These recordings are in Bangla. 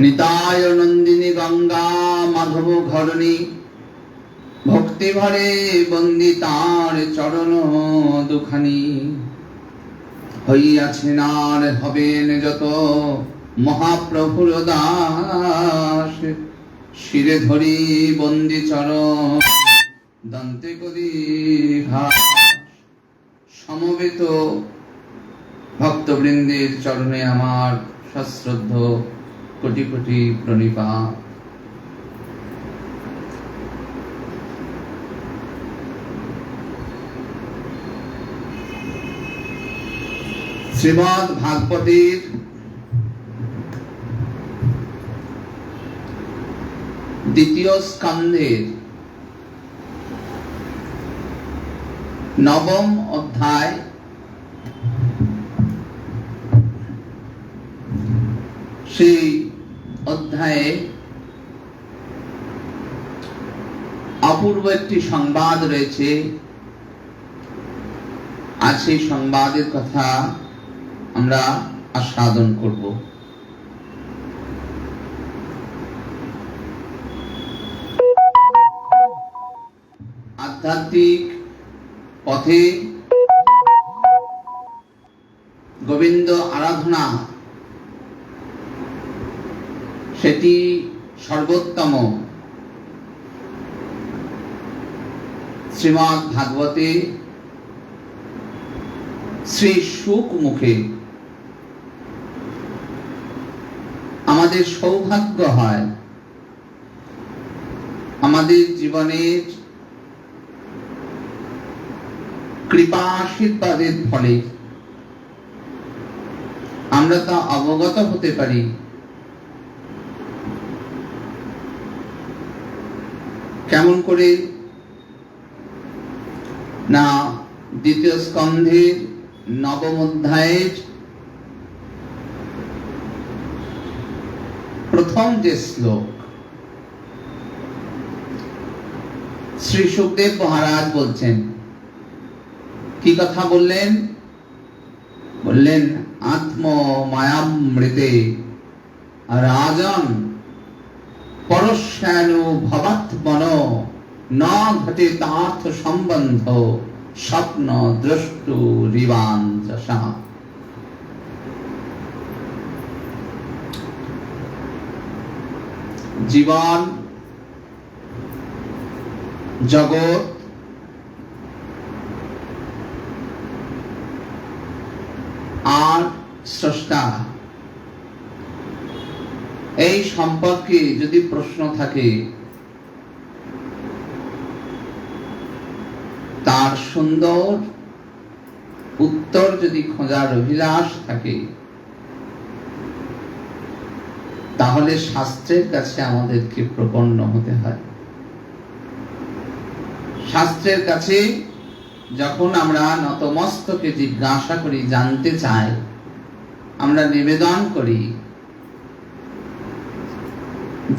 নিতায় নন্দিনী গঙ্গা মাধব ঘরণী, ভক্তি ভরে বন্দি তাঁর চরণ দুখানি। হইয়াছেন আর হবেন যত মহাপ্রভুর দাস, শিরে ধরি বন্দি চরণ দন্তে করি ঘাস। সমবেত ভক্তবৃন্দের চরণে আমার সশ্রদ্ধ কোটি কোটি প্রণিপাত। শ্রীমদ্ ভাগবতের দ্বিতীয় স্কন্ধের নবম অধ্যায় সেই অধ্যায়ে অপূর্ব একটি সংবাদ রয়েছে। আজ সেই সংবাদের কথা আমরা আস্বাদন করব। আধ্যাত্মিক পথে গোবিন্দ আরাধনা সেটি সর্বোত্তম। শ্রীমদ্ ভাগবতে শ্রী শুক মুখে আমাদের সৌভাগ্য হয়, আমাদের জীবনের কৃপা আশীর্বাদের ফলে আমরা তা অবগত হতে পারি। কেমন করে না, দ্বিতীয় স্কন্ধের নবম অধ্যায়ের প্রথম যে শ্লোক, শ্রী শুকদেব মহারাজ বলছেন, কি কথা বললেন? বললেন, আত্ম মায়ামৃতে রাজন পরশ্যানু ভবাত্মন না ঘটে তার্থ সম্বন্ধ স্বপ্ন দ্রষ্টু রিবাঞ্জসা। জীবন জগৎ আর স্রষ্টা, এই সম্পর্কে যদি প্রশ্ন থাকে, তার সুন্দর উত্তর যদি খোঁজার অভিলাষ থাকে, তাহলে শাস্ত্রের কাছে আমাদেরকে প্রপন্ন হতে হয়। শাস্ত্রের কাছে যখন আমরা নতমস্তকে জিজ্ঞাসা করি, জানতে চাই, আমরা নিবেদন করি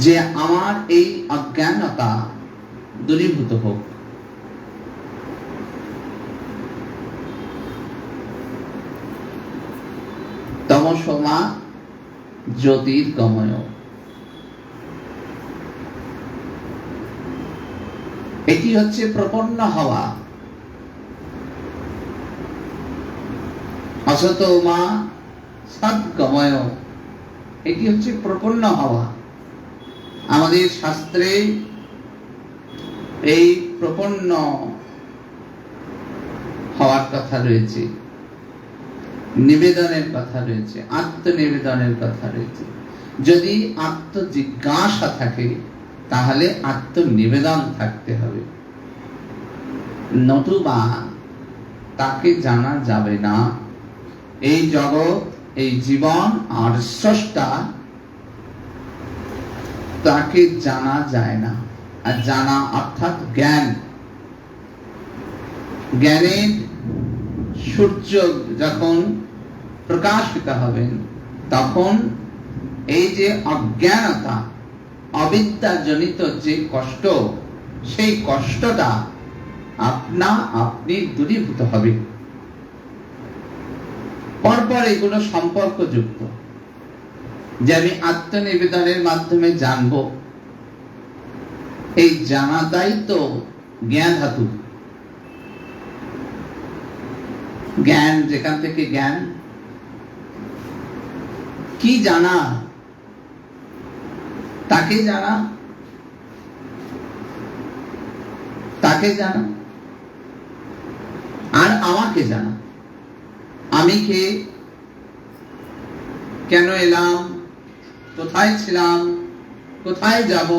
যে আমার এই অজ্ঞানতা দূরীভূত হোক। তমসমা জ্যোতির্গময়, এটি হচ্ছে প্রপন্ন হওয়া। অসতমা সদ্গময়, এটি হচ্ছে প্রপন্ন হওয়া। আমাদের শাস্ত্রে এই প্রপন্ন হওয়ার কথা রয়েছে, নিবেদনের কথা রয়েছে, আত্মনিবেদনের কথা রয়েছে। যদি আত্মজিজ্ঞাসা থাকে, তাহলে আত্মনিবেদন থাকতে হবে, নতুবা তাকে জানা যাবে না। এই জগৎ, এই জীবন আর স্রষ্টা, তাকে জানা যায় না। আর জানা অর্থাৎ জ্ঞান। জ্ঞানের সূর্য যখন প্রকাশিত হবেন, তখন এই যে অজ্ঞানতা, অবিদ্যাজনিত যে কষ্ট, সেই কষ্টটা আপনা আপনি দূরীভূত হবে। পরপর এগুলো সম্পর্কযুক্ত। যে আমি আত্মনিবেদনের মাধ্যমে জানবো, এই জানাটাই তো জ্ঞান ধাতু। জ্ঞান, যেখান থেকে জ্ঞান, কি জানা, তাকে জানা, তাকে জানা আর আমাকে জানা। আমি কে, কেন এলাম, কোথায় ছিলাম, কোথায় যাব,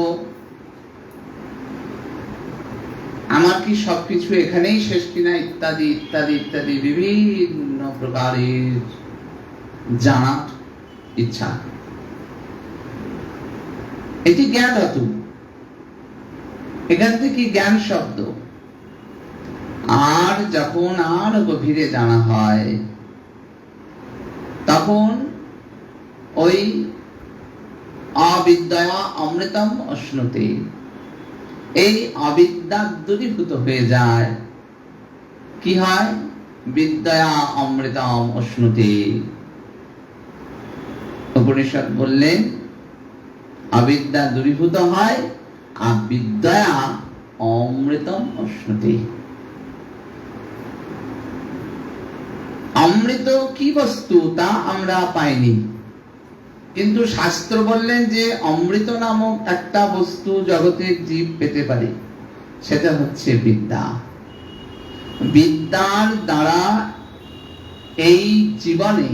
আমার কি সবকিছু এখানেই শেষ কিনা, ইত্যাদি ইত্যাদি ইত্যাদি বিভিন্ন প্রকারের জানার ইচ্ছা। এটি জ্ঞান ধাতু, এখান থেকে জ্ঞান শব্দ। আর যখন আর গভীরে জানা হয়, তখন ওই অবিদ্যা অমৃতম অশ্নুতে, এই অবিদ্যা দূরীভূত হয়ে যায়। কি হয়? বিদ্যা অমৃতম অশ্নুতে। উপনিষদ বললেন অবিদ্যা দূরীভূত হয় আর বিদ্যা অমৃতম অশ্নুতে। অমৃত কি বস্তু তা আমরা পাইনি, কিন্তু শাস্ত্র বললেন যে অমৃত নামক একটা বস্তু জগতের জীব পেতে পারে, সেটা হচ্ছে বিদ্যা। বিদ্যার দ্বারা এই জীবনে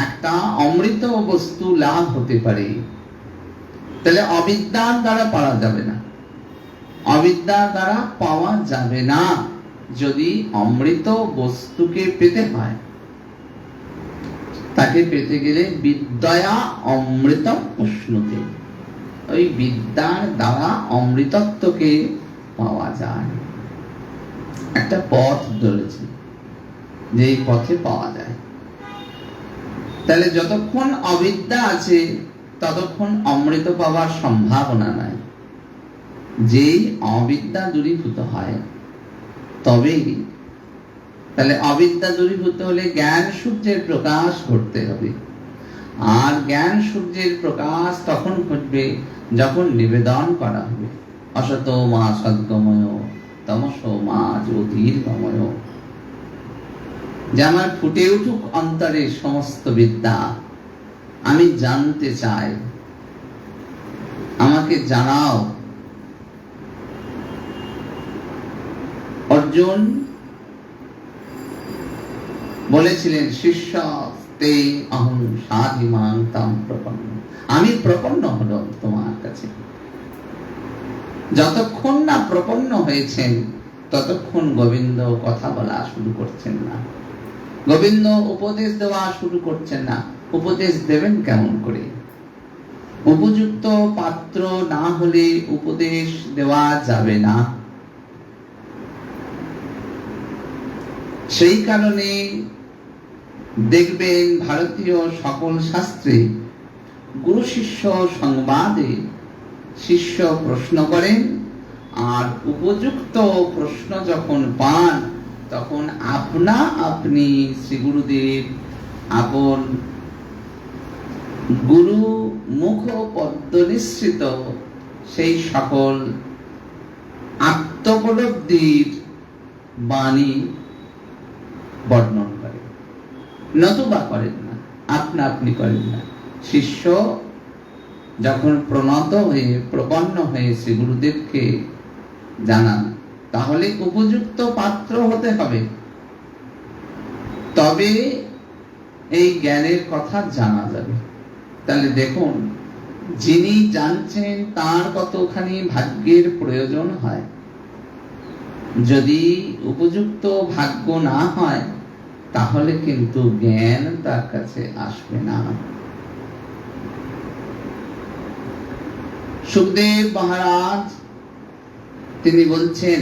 একটা অমৃত বস্তু লাভ হতে পারে। তাহলে অবিদ্যার দ্বারা পাওয়া যাবে না, অবিদ্যার দ্বারা পাওয়া যাবে না। যদি অমৃত বস্তুকে পেতে হয়, তাকে পেতে গেলে বিদ্যা অমৃতম উষ্ণতে, ওই বিদ্যার দ্বারা অমৃতত্বকে পাওয়া যায়। একটা পথ ধরেছে, যে এই পথে পাওয়া যায়। তাহলে যতক্ষণ অবিদ্যা আছে ততক্ষণ অমৃত পাওয়ার সম্ভাবনা নাই। যেই অবিদ্যা দূরীভূত হয় তবেই, তাহলে অবিদ্যা দূরীভূত হলে জ্ঞান সূর্যের প্রকাশ ঘটতে হবে। আর জ্ঞান সূর্যের প্রকাশ তখন ঘটবে যখন নিবেদন করা হবে। অসতো মা সদ্গময়, তমসো মা জ্যোতির্গময়। যে আমার ফুটে উঠুক অন্তরে সমস্ত বিদ্যা, আমি জানতে চাই, আমাকে জানাও। অর্জুন বলেছিলেন শিষ্য তে অহং সাধিমাং তাম প্রপন্ন, আমি প্রপন্ন হলাম তোমার কাছে। যতক্ষণ না প্রপন্ন হয়েছেন ততক্ষণ গোবিন্দ কথা বলা শুরু করছেন না, গোবিন্দ উপদেশ দেওয়া শুরু করছেন না। উপদেশ দেবেন কেমন করে? উপযুক্ত পাত্র না হলে উপদেশ দেওয়া যাবে না। সেই কারণে দেখবেন ভারতীয় সকল শাস্ত্রে গুরু শিষ্য সংবাদে শিষ্য প্রশ্ন করেন, আর উপযুক্ত প্রশ্ন যখন পান তখন আপনা আপনি শ্রী গুরুদেব আপন গুরু মুখ পদ্ম নিঃসৃত সেই সকল আত্মোপলব্ধির বাণী বর্ণন করে, নতুবা করেন না, আপনা আপনি করেন না। শিষ্য যখন প্রণত হয়ে প্রপন্ন হয়ে শ্রী গুরুদেবকে জানান, তাহলে উপযুক্ত পাত্র হতে হবে, তবে এই জ্ঞানের কথা জানা যাবে। তাহলে দেখুন, যিনি জানছেন তার কতখানি ভাগ্যের প্রয়োজন হয়। যদি উপযুক্ত ভাগ্য না হয় তাহলে কিন্তু জ্ঞান তার কাছে আসবে না। সুখদেব মহারাজ তিনি বলছেন,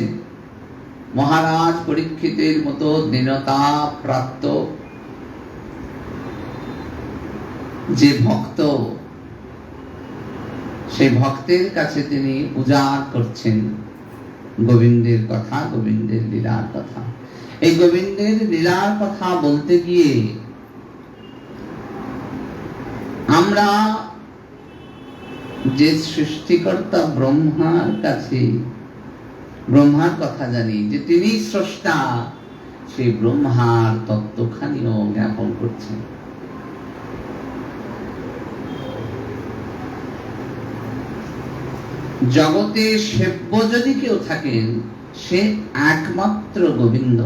মহারাজ পরীক্ষিতের মতো দীনতা প্রাপ্ত যে ভক্ত, সেই ভক্তের কাছে তিনি উজাড় করছেন গোবিন্দের কথা, গোবিন্দের লীলার কথা। এই গোবিন্দের লীলার কথা বলতে গিয়ে আমরা যে সৃষ্টিকর্তা ব্রহ্মার কাছে ব্রহ্মার কথা জানি যে তিনি স্রষ্টা, সেই ব্রহ্মার তত্ত্বখানিও জ্ঞাপন করছেন। জগতে সেব্য যদি কেউ থাকেন, সে একমাত্র গোবিন্দ।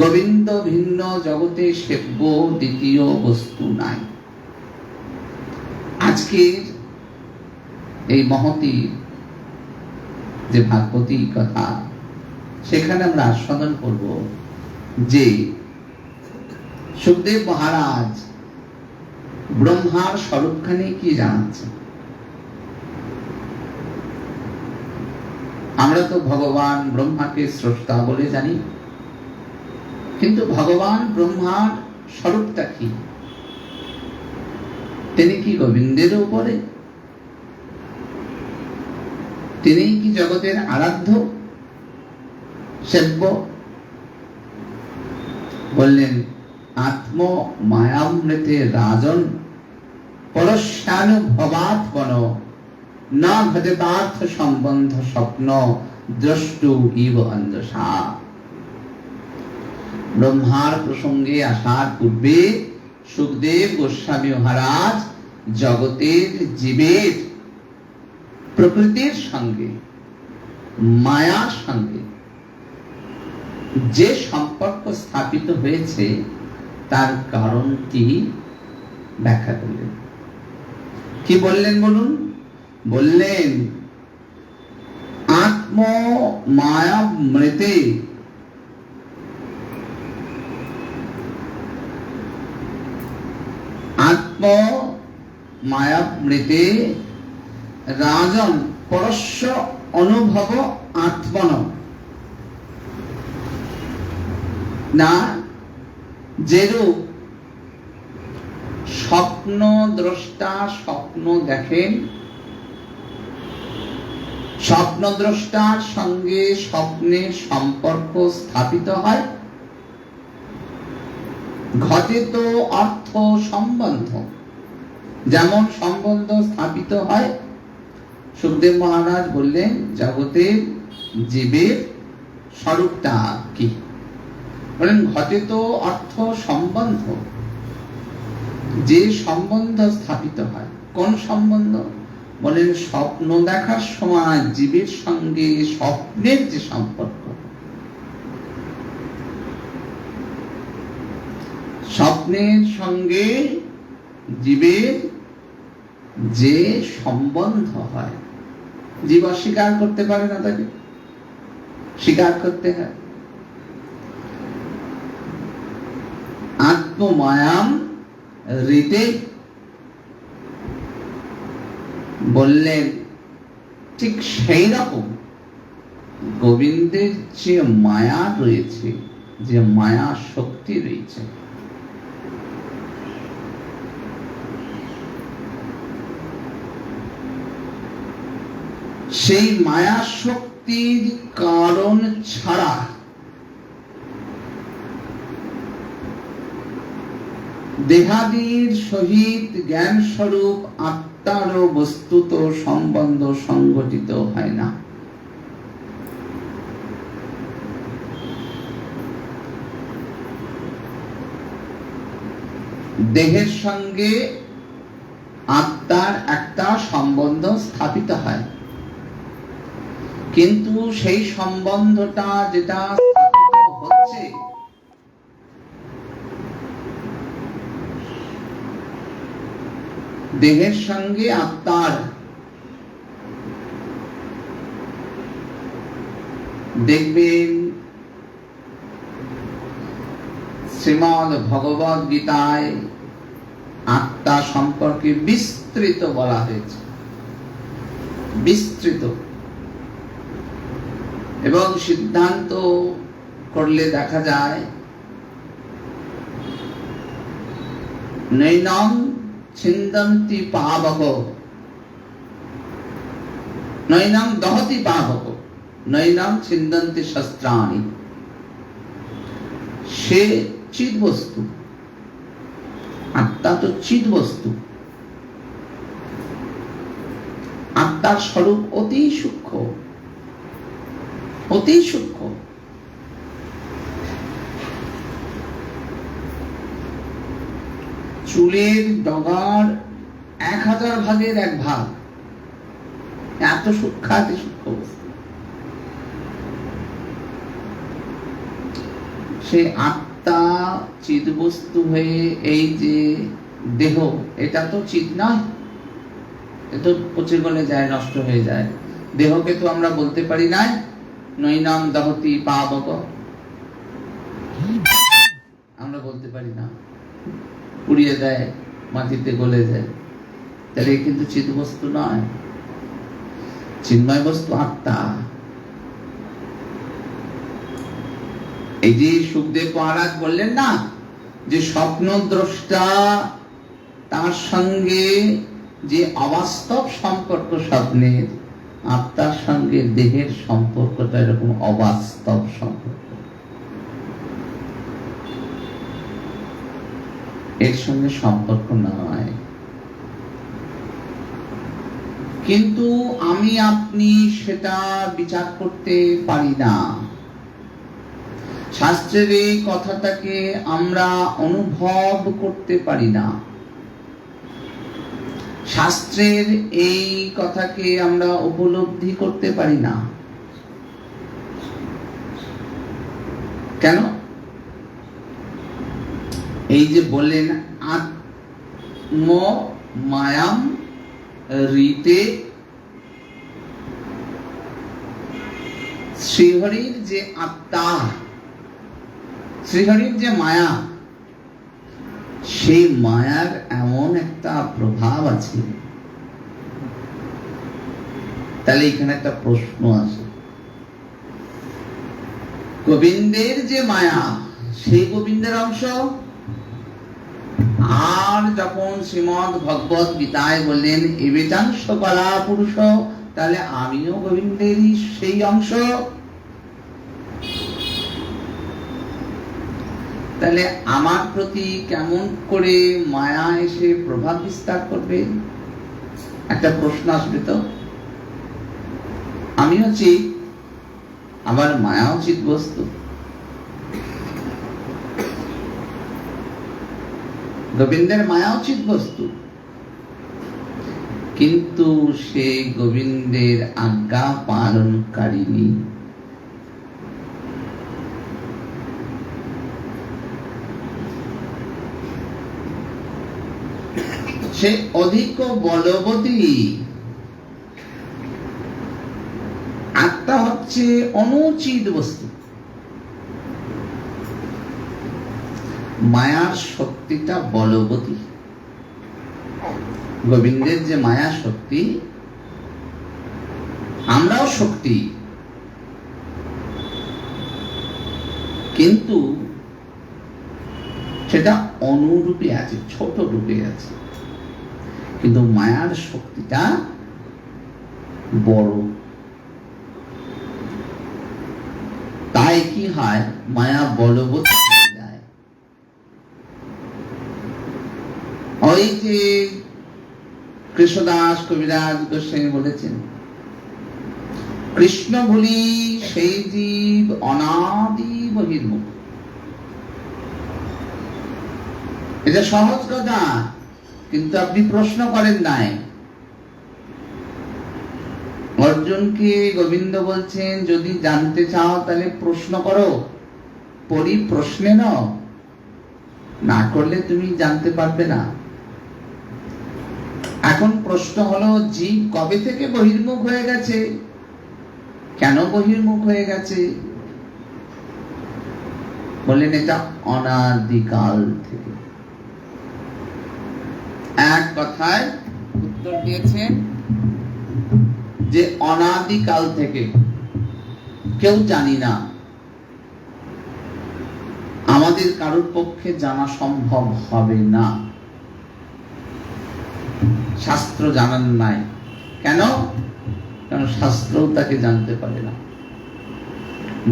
গোবিন্দ ভিন্ন জগতে সেব্য দ্বিতীয় বস্তু নাই। আজকের এই মহতী যে ভাগবতী কথা, সেখানে আমরা আস্বাদন করব যে সুখদেব মহারাজ ব্রহ্মার স্বরূপখানি কি জানাচ্ছেন। আমরা তো ভগবান ব্রহ্মাকে স্রষ্টা বলে জানি, কিন্তু ভগবান ব্রহ্মার স্বরূপটা কি? তিনি কি গোবিন্দের উপরে? তিনি কি জগতের আরাধ্য সেব্য? বললেন আত্ম মায়ামৃতে রাজন পরস্যানুভবাৎমন না ঘটেতার্থ সম্বন্ধ স্বপ্ন দ্রষ্টু ইব অন্ধসা। ব্রহ্মার প্রসঙ্গে আসার পূর্বে সুখদেব গোস্বামী মহারাজ জগতের জীবের প্রকৃতির সঙ্গে মায়ার সঙ্গে যে সম্পর্ক স্থাপিত হয়েছে তার কারণটি ব্যাখ্যা করলেন। কি বললেন বলুন? বললেন আত্ম মায়া মৃতে আত্ম মায়া মৃতে রাজন পরস্য অনুভব আত্মন। না যেরূপ স্বপ্ন দ্রষ্টা স্বপ্ন দেখেন, স্বপ্ন দ্রষ্টার সঙ্গে স্বপ্নের সম্পর্ক স্থাপিত হয়, ঘটে তো অর্থ সম্বন্ধ, যেমন সম্বন্ধ স্থাপিত হয়। সুখদেব মহারাজ বললেন জগতের জীবের স্বরূপটা কি? বলেন ঘটে তো অর্থ সম্বন্ধ, যে সম্বন্ধ স্থাপিত হয়। কোন সম্বন্ধ? বলেন স্বপ্ন দেখার সময় জীবের সঙ্গে স্বপ্নের যে সম্পর্ক, স্বপ্নের সঙ্গে জীবের যে সম্বন্ধ হয়, জীব অস্বীকার করতে পারে না, তাকে স্বীকার করতে হয়। আত্মমায়াম রীতে বললেন ঠিক সেই রকম গোবিন্দের যে মায়া রয়েছে, যে মায়া শক্তি রয়েছে, সেই মায়া শক্তির কারণ ছাড়া দেহাদির সহিত জ্ঞান স্বরূপ আত্মার বস্তুত সম্বন্ধ সংগঠিত হয় না। দেহের সঙ্গে আত্মার একটা সম্বন্ধ স্থাপিত হয়, কিন্তু সেই সম্বন্ধটা যেটা স্থাপিত হচ্ছে দেহের সঙ্গে আত্মার, দেখবেন শ্রীমদ্ ভগবদ গীতায় আত্মা সম্পর্কে বিস্তৃত বলা হয়েছে, বিস্তৃত। এবং সিদ্ধান্ত করলে দেখা যায় নৈনং ছিন্দন্তি পাবক নৈনং দহতি পাবক নৈনং ছিন্দন্তি শস্ত্রাণি। সে চিৎ বস্তু, আত্মা তো চিৎ বস্তু, আত্মার স্বরূপ অতি সূক্ষ্ম, অতি সূক্ষ্ম। চুলের ডগার 1000 ভাগের 1 ভাগ, এত সূক্ষ্ম, এত সূক্ষ্ম বস্তু। সে আত্মা চিৎ বস্তু হয়ে এই যে দেহ, এটা তো চিৎ নয়, এটা পচে গলে যায়, নষ্ট হয়ে যায়। দেহকে তো আমরা বলতে পারি না নৈনাম দহতি পাবক, আমরা বলতে পারি না, পুড়িয়ে দেয়, মাটিতে গলে যায়। তাহলে কিন্তু চিৎ বস্তু নয়, চিন্ময় বস্তু আত্মা। এই যে সুখদেব মহারাজ বললেন না যে স্বপ্ন দ্রষ্টা তার সঙ্গে যে অবাস্তব সম্পর্ক স্বপ্নের, আত্মার সঙ্গে দেহের সম্পর্কটা এরকম অবাস্তব সম্পর্ক। এর সঙ্গে সম্পর্ক নয়। কিন্তু আমি আপনি সেটা বিচার করতে পারি না। শাস্ত্রের এই কথাটাকে আমরা অনুভব করতে পারি না, শাস্ত্রের এই কথাকে আমরা উপলব্ধি করতে পারি না। কেন? এই যে বললেন আত্ম মায়াম রীতে, শ্রীহরির যে আত্মা, শ্রীহরির যে মায়া, সেই মায়ার এমন একটা প্রভাব আছে। তাহলে এখানে একটা প্রশ্ন আছে, গোবিন্দের যে মায়া, সেই গোবিন্দের অংশ। আর যখন শ্রীমদ্ ভগবত গীতায় বললেন এবেচাংশ কলা পুরুষ, তাহলে আমিও গোবিন্দেরই সেই অংশ। তাহলে আমার প্রতি কেমন করে মায়া এসে প্রভাব বিস্তার করবে? একটা প্রশ্ন আসবে তো। আমিও চিৎ, আবার মায়াও চিৎ বস্তু। গোবিন্দের মায়াও চিৎ বস্তু, কিন্তু সে গোবিন্দের আজ্ঞা পালনকারিণী। সে অধিক বলবতী। আত্মা হচ্ছে অনুচিত বস্তু। মায়ার শক্তিটা বলবতী। গোবিন্দের যে মায়া শক্তি, আমরাও শক্তি, কিন্তু সেটা অনুরূপে আছে, ছোট রূপে আছে। কিন্তু মায়ার শক্তিটা বড়। তাই কি হয়, মায়া বলবতী হয়ে যায়। ওই যে কৃষ্ণদাস কবিরাজ গোস্বামী বলেছেন, কৃষ্ণ বলি সেই জীব অনাদি বহির্মুখ। এটা সহজ কথা, কিন্তু আপনি প্রশ্ন করেন নাই। অর্জুনকে গোবিন্দ বলছেন, যদি জানতে চাও তাহলে প্রশ্ন করো, পরিপ্রশ্নে নাও, না করলে তুমি জানতে পারবে না। এখন প্রশ্ন হলো, জীব কবে থেকে বহির্মুখ হয়ে গেছে? কেন বহির্মুখ হয়ে গেছে? বললেন এটা অনাদিকাল থেকে। এক কথায় উত্তর দিয়েছেন যে অনাদিকাল থেকে। কেউ জানি না, আমাদের কারোর পক্ষে জানা সম্ভব হবে না। শাস্ত্র জানান নাই। কেন? কারণ শাস্ত্রও তাকে জানতে পারে না,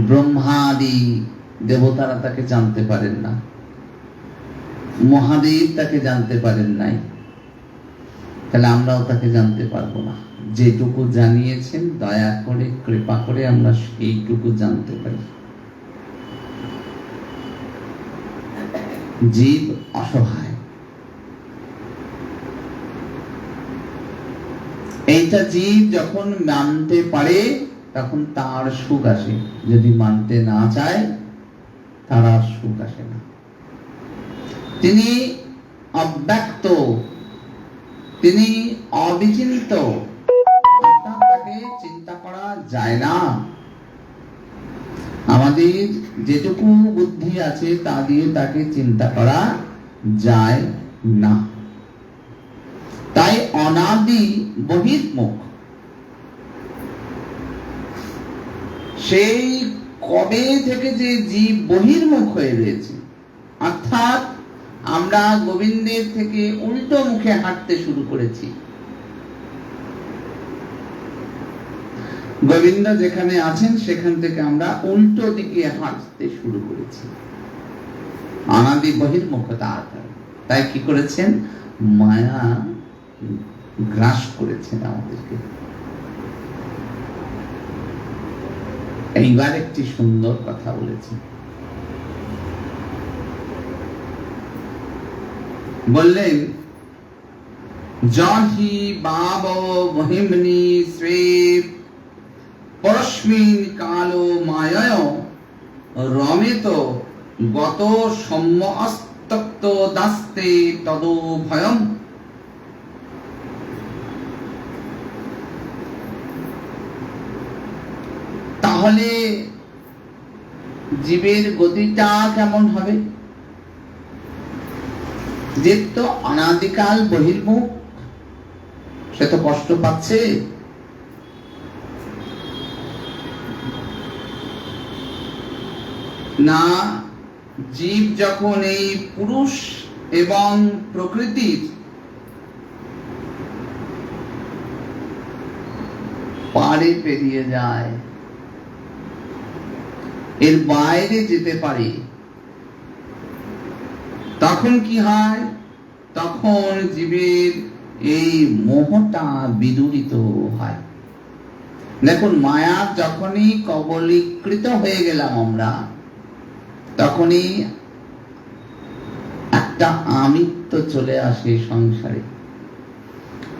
ব্রহ্মাদি দেবতারা তাকে জানতে পারেন না। মহাদেব তাকে জানতে পারেন নাই, তাহলে আমরাও তাকে জানতে পারবো না। যেটুকু জানিয়েছেন দয়া করে কৃপা করে আমরা সেইটুকু জানতে পারি। জীব অসহায়, এইটা জীব যখন মানতে পারে তখন তার সুখ আসে, যদি মানতে না চায় তার আর সুখ আসে না। তিনি অব্যক্ত, তিনি অবিচিন্ত, তাকে চিন্তা করা যায় না। আমাদের যেটুকু বুদ্ধি আছে তা দিয়ে তাকে চিন্তা করা যায় না। তাই অনাদি বহির্মুখ, সেই কবে থেকে যে জীব বহির্মুখ হয়ে রয়েছে, অর্থাৎ আমরা গোবিন্দের থেকে উল্টো মুখে হাঁটতে শুরু করেছি। গোবিন্দ যেখানে আছেন সেখান থেকে আমরা উল্টো দিকে হাঁটতে শুরু করেছি, অনাদি বহির্মুখতা। তাই কি করেছেন? মায়া গ্রাস করেছেন আমাদেরকে। এইবার একটি সুন্দর কথা বলেছেন, বললেন জহি বাব মহিমনি শ্রেপ পরস্মিন কালো মায়ায় রমেত গত সম্যস্তক্ত দাস্তে তদো ভয়ম। তাহলে জীবের গতিটা কেমন হবে? যে তো অনাদিকাল বহির্মুখ, সে তো কষ্ট পাচ্ছে। না, জীব যখন এই পুরুষ এবং প্রকৃতির পারে পেরিয়ে যায়, এর বাইরে যেতে পারে, তখন কি হয়? তখন জীবের এই মোহটা বিদূরিত হয়। দেখুন, মায়া যখনই কবলীকৃত হয়ে গেলাম আমরা, তখনই একটা আমিত্ব চলে আসে সংসারে,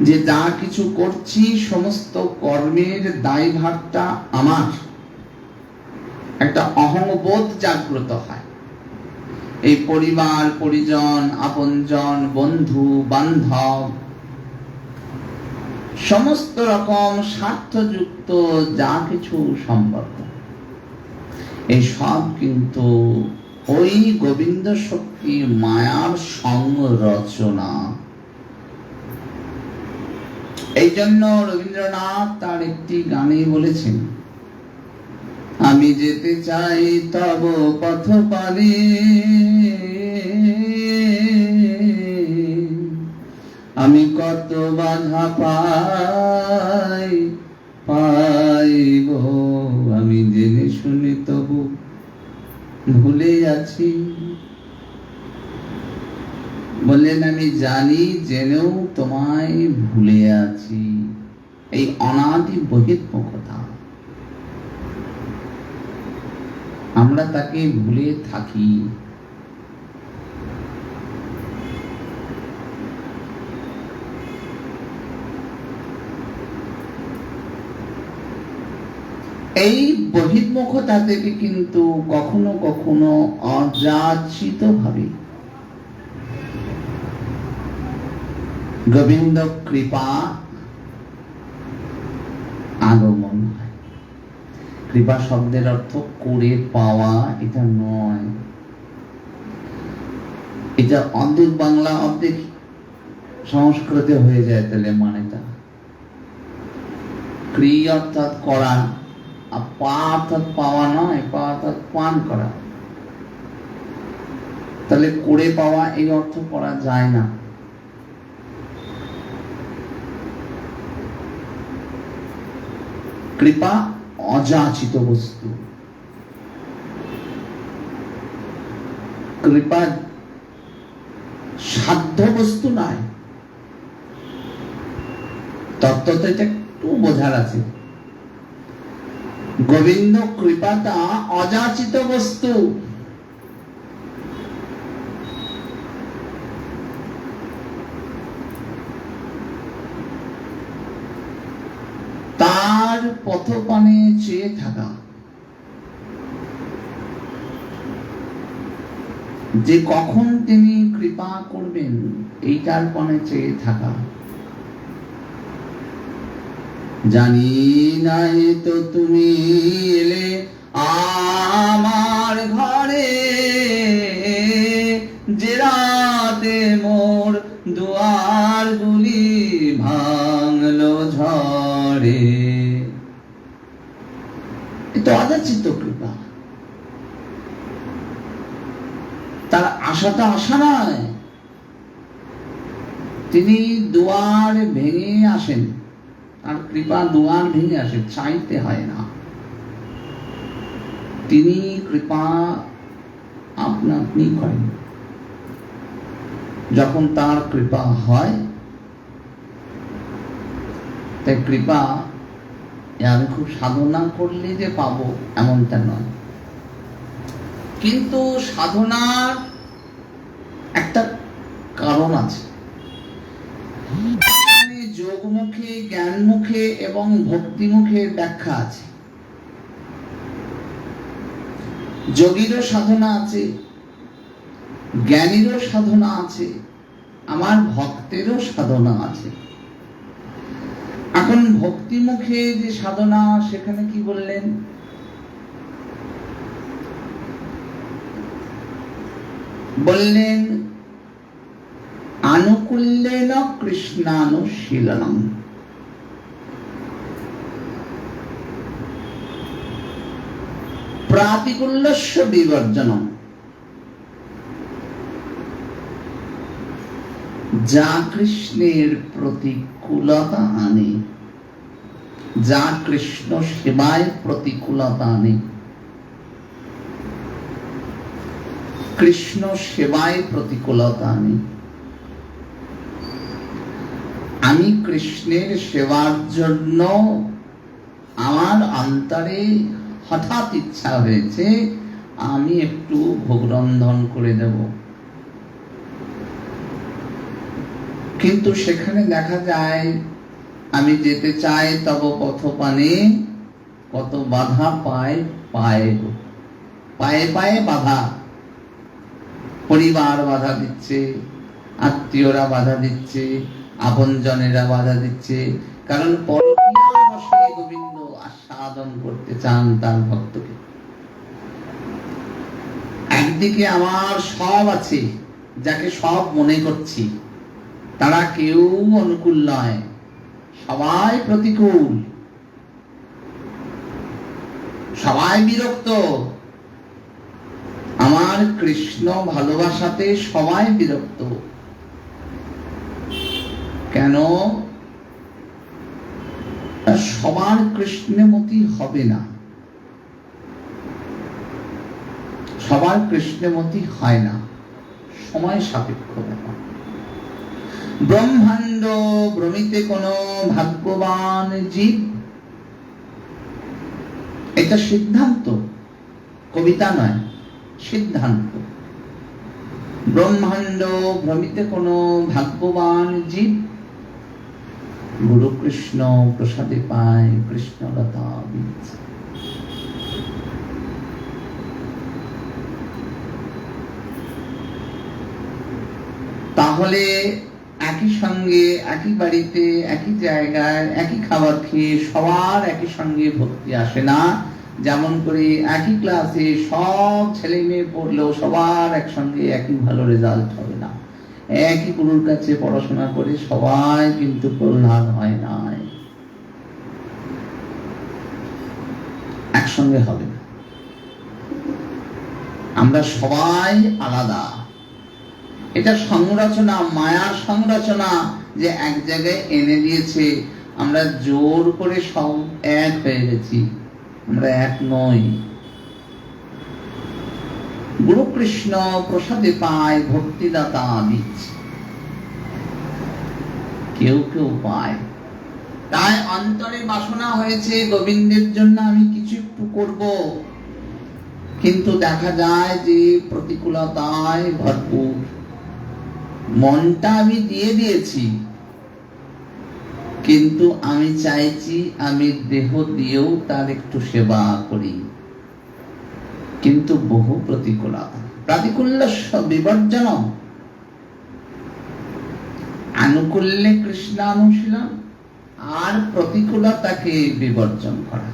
যে যা কিছু করছি সমস্ত কর্মের দায়ভারটা আমার। একটা অহংবোধ জাগ্রত হয়। এই পরিবার পরিজন, আপনজন, বন্ধু বান্ধব, সমস্ত রকম স্বার্থযুক্ত যা কিছু সম্পর্ক, এই সব কিন্তু ওই গোবিন্দ শক্তি মায়ার সংরচনা। এই জন্য রবীন্দ্রনাথ তার একটি গানে বলেছেন, আমি যেতে চাই তব পথ পানে, আমি কত বাধা পাইব, আমি জেনে শুনে তবু ভুলে আছি। বললেন, আমি জানি জেনেও তোমায় ভুলে আছি। এই অনাদি বহির্মুখতা, আমরা তাকে ভুলে থাকি। এই বহির্মুখতা থেকে কিন্তু কখনো কখনো অযাচিত ভাবে গোবিন্দ কৃপা আগমন হয়। কৃপা শব্দের অর্থ করে পাওয়া এটা নয়, এটা অর্ধেক বাংলা অর্ধেক সংস্কৃতে হয়ে যায়। তাহলে মানেটা ক্রি অর্থাৎ করা, আর পা অর্থাৎ পাওয়া নয়, পা অর্থাৎ পান করা। তাহলে করে পাওয়া এই অর্থ করা যায় না। কৃপা অযাচিত বস্তু। কৃপা সাধ্য বস্তু নয়। তত্ত্ব তো এটা একটু বোঝার আছে। গোবিন্দ কৃপাটা অযাচিত বস্তু। তার পথপানে চেয়ে থাকা, যে কখন তিনি কৃপা করবেন এইটার পণে চেয়ে থাকা। জানি নাই তো তুমি এলে আমার ঘরে, যে রাতে মোর দুয়ার গুলি ভাঙলো ঝড়ে। এটা অযাচিত কৃপা। তার আশাটা আশা নয়, তিনি দুয়ার ভেঙে আসেন। আর কৃপা দুয়ার ভেঙে আসে, চাইতে হয় না। তিনি কৃপা আপনা আপনি করেন। যখন তার কৃপা হয়, তাই কৃপা আমি খুব সাধনা করলে যে পাবো এমনটা নয়। কিন্তু সাধনার একটা কারণ আছে। যোগমুখে, জ্ঞানমুখে এবং ভক্তিমুখের ব্যাখ্যা আছে। যোগীরও সাধনা আছে, জ্ঞানীরও সাধনা আছে, আমার ভক্তেরও সাধনা আছে। এখন ভক্তিমুখে যে সাধনা, সেখানে কি বললেন? বললেন আনুকূল্যেন কৃষ্ণানুশীলনম। প্রাতিকূল্যস্য বিবর্জনম। যা কৃষ্ণের প্রতিকূলতা আনে, যা কৃষ্ণ সেবায় প্রতিকূলতা আনে, কৃষ্ণ সেবায় প্রতিকূলতা আনে। আমি কৃষ্ণের সেবার জন্য আমার অন্তরে হঠাৎ ইচ্ছা হয়েছে আমি একটু ভোগরন্ধন করে দেব, কিন্তু সেখানে দেখা যায় আমি যেতে চাই তব পথপানে কত বাধা পায় পায়ে পায়ে পায়ে বাধা। পরিবার বাধা দিচ্ছে, আত্মীয়রা বাধা দিচ্ছে, আপনজনেরা বাধা দিচ্ছে। কারণ পরকীয়া রসে গোবিন্দ আস্বাদন করতে চান তার ভক্তকে। একদিকে আমার সব আছে, যাকে সব মনে করছি, তারা কেউ অনুকূল নয়, সবাই প্রতিকূল, সবাই বিরক্ত। আমার কৃষ্ণ ভালোবাসাতে সবাই বিরক্ত। কেন? সবার কৃষ্ণমতি হবে না, সবার কৃষ্ণমতি হয় না, সময় সাপেক্ষ ব্যাপার। ব্রহ্মাণ্ড ভ্রমিতে কোন ভাগ্যবান জীব, এটা সিদ্ধান্ত, কবিতা নয়, সিদ্ধান্ত। ব্রহ্মাণ্ড ভ্রমিতে কোন ভাগ্যবান জীব, গুরু কৃষ্ণ প্রসাদে পায় কৃষ্ণলতা বীজ। তাহলে একই সঙ্গে, একই বাড়িতে, একই জায়গায়, একই খাবার খেয়ে সবার একই সঙ্গে ভক্তি আসে না। যেমন করে একই ক্লাসে সব ছেলে মেয়ে পড়লেও সবার একসঙ্গে একই ভালো রেজাল্ট হবে না। একই গুরুর কাছে পড়াশোনা করে সবাই কিন্তু প্রহ্লাদ হয় না, একসঙ্গে হবে না। আমরা সবাই আলাদা। এটা সংরচনা, মায়ার সংরচনা, যে এক জায়গায় এনে দিয়েছে। আমরা জোর করে সব এক হয়ে গেছি, আমরা এক নই। গুরু কৃষ্ণ প্রসাদে পায় ভক্তিদাতা বীজ। কেউ কেউ পায়। তাই অন্তরে বাসনা হয়েছে গোবিন্দের জন্য আমি কিছু একটু করব, কিন্তু দেখা যায় যে প্রতিকূলতায় ভরপুর। মনটা আমি দিয়ে দিয়েছি, কিন্তু আমি চাইছি আমি দেহ দিয়েও তার একটু সেবা করি, কিন্তু বহু প্রতিকূলতা। প্রাতিকূল্য বিবর্জন, আনুকূল্যে কৃষ্ণানুশীলন, আর প্রতিকূলতাকে বিবর্জন করা।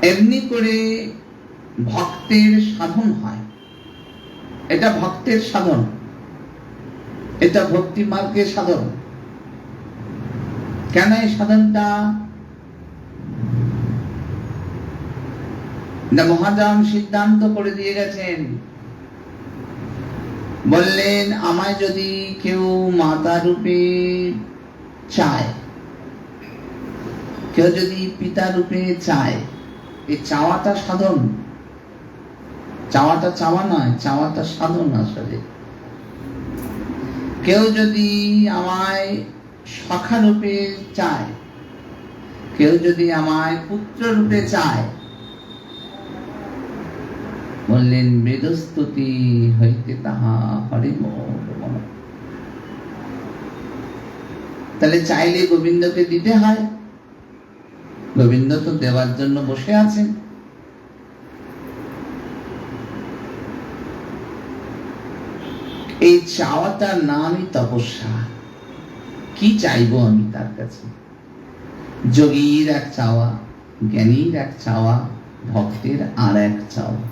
এমনি করে ভক্তের সাধন হয়। এটা ভক্তের সাধন, এটা ভক্তি মার্গের সাধন। কেন এই সাধনটা? মহাজন সিদ্ধান্ত করে দিয়ে গেছেন, বললেন আমায় যদি কেউ মাতা রূপে চায়, কেউ যদি পিতা রূপে চায়, এই চাওয়াটা সাধন। চাওয়াটা চাওয়া নয়, চাওয়াটা সাধন। আসলে কেউ যদি আমায় সখা রূপে চায়, কেউ যদি আমায় পুত্র রূপে চায়, বললেন বেদস্তুতি হইতে তাহা হরে মন। তাহলে চাইলে গোবিন্দকে দিতে হয়। গোবিন্দ তো দেওয়ার জন্য বসে আছেন। এই চাওয়াটার নামই তপস্যা। কি চাইবো আমি তার কাছে? যোগীর এক চাওয়া, জ্ঞানীর এক চাওয়া, ভক্তের আর এক চাওয়া।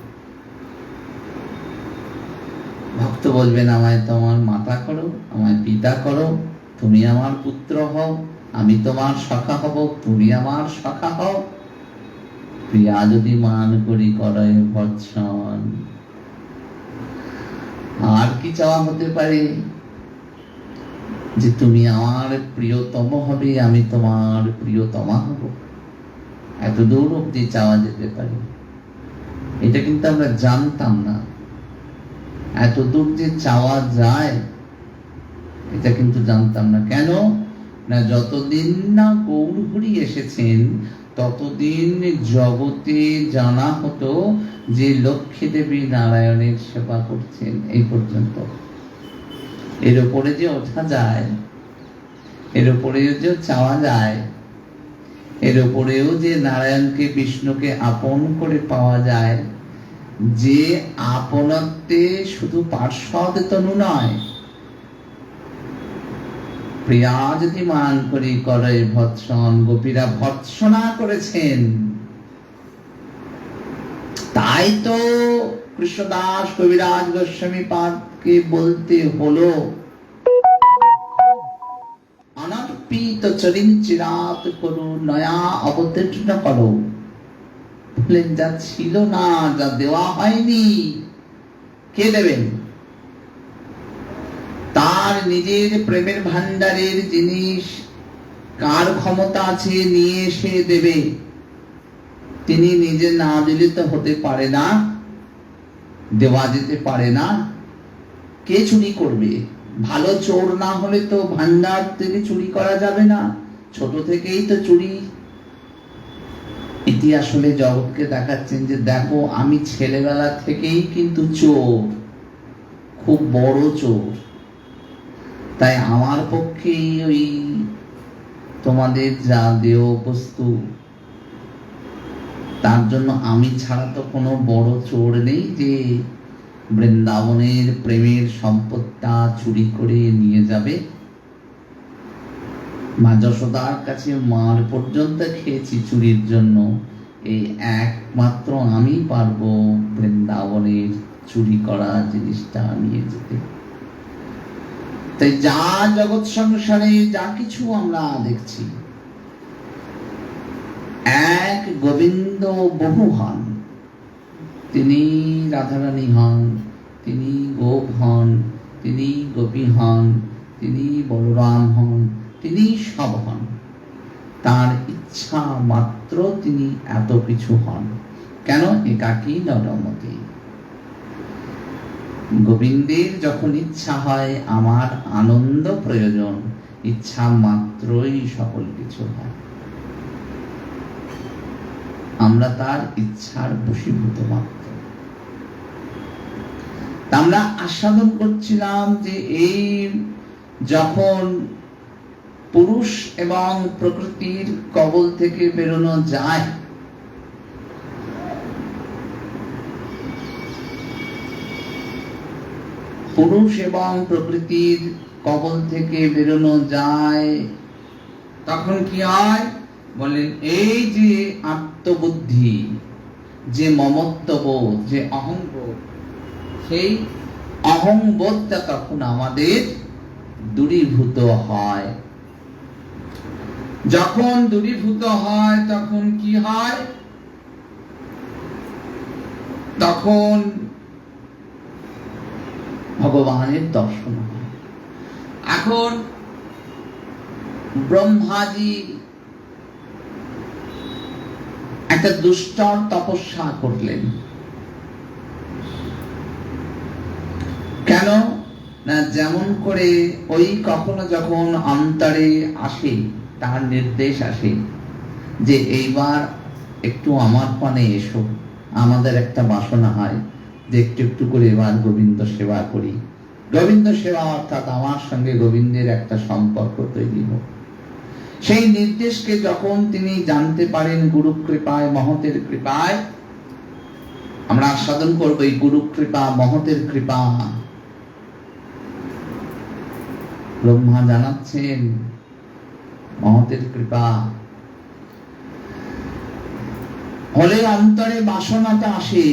ভক্ত বলবেন আমায় তোমার মাতা করো, আমায় পিতা করো, তুমি আমার পুত্র হও, আমি তোমার সখা হব, তুমি আমার সখা হও। প্রিয়া যদি মান করি করে ভৎসন। আর কি চাওয়া হতে পারে? যে তুমি আমার প্রিয়তম হবে, আমি তোমার প্রিয়তমা হব। এত দূর অব্দি চাওয়া যেতে পারে। এটা কিন্তু আমরা জানতাম না। এত দূর যে চাওয়া যায় এটা কিন্তু জানতাম না। কেন না, যতদিন না গৌরহরি এসেছেন ততদিন জগতে জানা হতো যে লক্ষ্মী দেবী নারায়ণের সেবা করছেন, এই পর্যন্ত। এর উপরে যে ওঠা যায়, এর উপরেও যে চাওয়া যায়, এর উপরেও যে নারায়ণকে বিষ্ণুকে আপন করে পাওয়া যায়, যে আপনত্বে শুধু পার্শ্বদ তনু নয়, প্রিয়া যদি মান করি করে ভৎসন, গোপীরা ভৎসনা করেছেন। তাই তো কৃষ্ণদাস কবিরাজ গোস্বামী পাদকে বলতে হলো অনর্পিত চরিঞ্চিরাত করু, নয়া অবতীর্ণ করো। বললেন যা ছিল না, যা দেওয়া হয়নি, কে দেবেন? তার নিজের প্রেমের ভান্ডারের জিনিস কার ক্ষমতা আছে নিয়ে এসে দেবে? তিনি নিজে না দিলে তো হতে পারে না, দেওয়া যেতে পারে না। কে চুরি করবে? ভালো চোর না হলে তো ভান্ডার থেকে চুরি করা যাবে না। ছোট থেকেই তো চুরি। এটি আসলে জগৎকে দেখাচ্ছেন যে দেখো আমি ছেলেবেলা থেকেই কিন্তু চোর, খুব বড় চোর। তাই আমার পক্ষে ওই তোমাদের যা দেহ বস্তু, তার জন্য আমি ছাড়া তো কোনো বড় চোর নেই যে বৃন্দাবনের প্রেমের সম্পদটা চুরি করে নিয়ে যাবে। মা যশোদার কাছে মার পর্যন্ত খেয়েছি চুরির জন্য। এই একমাত্র আমি পারবো বৃন্দাবনের চুরি করা জিনিসটা নিয়ে যেতে। তাই যা জগৎ সংসারে যা কিছু আমরা দেখছি, এক গোবিন্দ বহু হন। তিনি রাধারানী হন, তিনি গোপ হন, তিনি গোপী হন, তিনি বলরাম হন, তিনি সব হন। তার ইচ্ছা মাত্র তিনি এত কিছু হন। কেন? একাকী নরমতি। গোবিন্দের যখন ইচ্ছা হয় আমার আনন্দ প্রয়োজন, ইচ্ছা মাত্রই সকল কিছু হয়। আমরা তার ইচ্ছার বশীভূত মাত্র। আমরা আস্বাদন করছিলাম যে এই যখন পুরুষ এবং প্রকৃতির কবল থেকে বেরোনো যায়, পুরুষ এবং প্রকৃতির কবল থেকে বেরোনো যায়, তখন কি হয় বলেন, এই যে আত্মবুদ্ধি, যে মমত্ববোধ, যে অহংবোধ, সেই অহংবোধটা তখন আমাদের দূরীভূত হয়। যখন দূরীভূত হয় তখন কি হয়, তখন ভগবানের দর্শন হয়। এখন ব্রহ্মাজি একটা দুষ্টর তপস্যা করলেন। কেন না, যেমন করে ওই কখনো যখন অন্তরে আসে, তার নির্দেশ আসে যে এইবার একটু আমার পানে এসো, আমাদের একটা বাসনা হয় যে একটু একটু করে এবার গোবিন্দ সেবা করি। গোবিন্দ সেবা অর্থাৎ আমার সঙ্গে গোবিন্দের একটা সম্পর্ক তৈরি হোক। সেই নির্দেশকে যখন তিনি জানতে পারেন গুরু কৃপায়, মহতের কৃপায়, আমরা আস্বাদন করবো এই গুরু কৃপা, মহতের কৃপা। ব্রহ্মা জানাচ্ছেন মহতের কৃপা হলে অন্তরে বাসনাটা আসে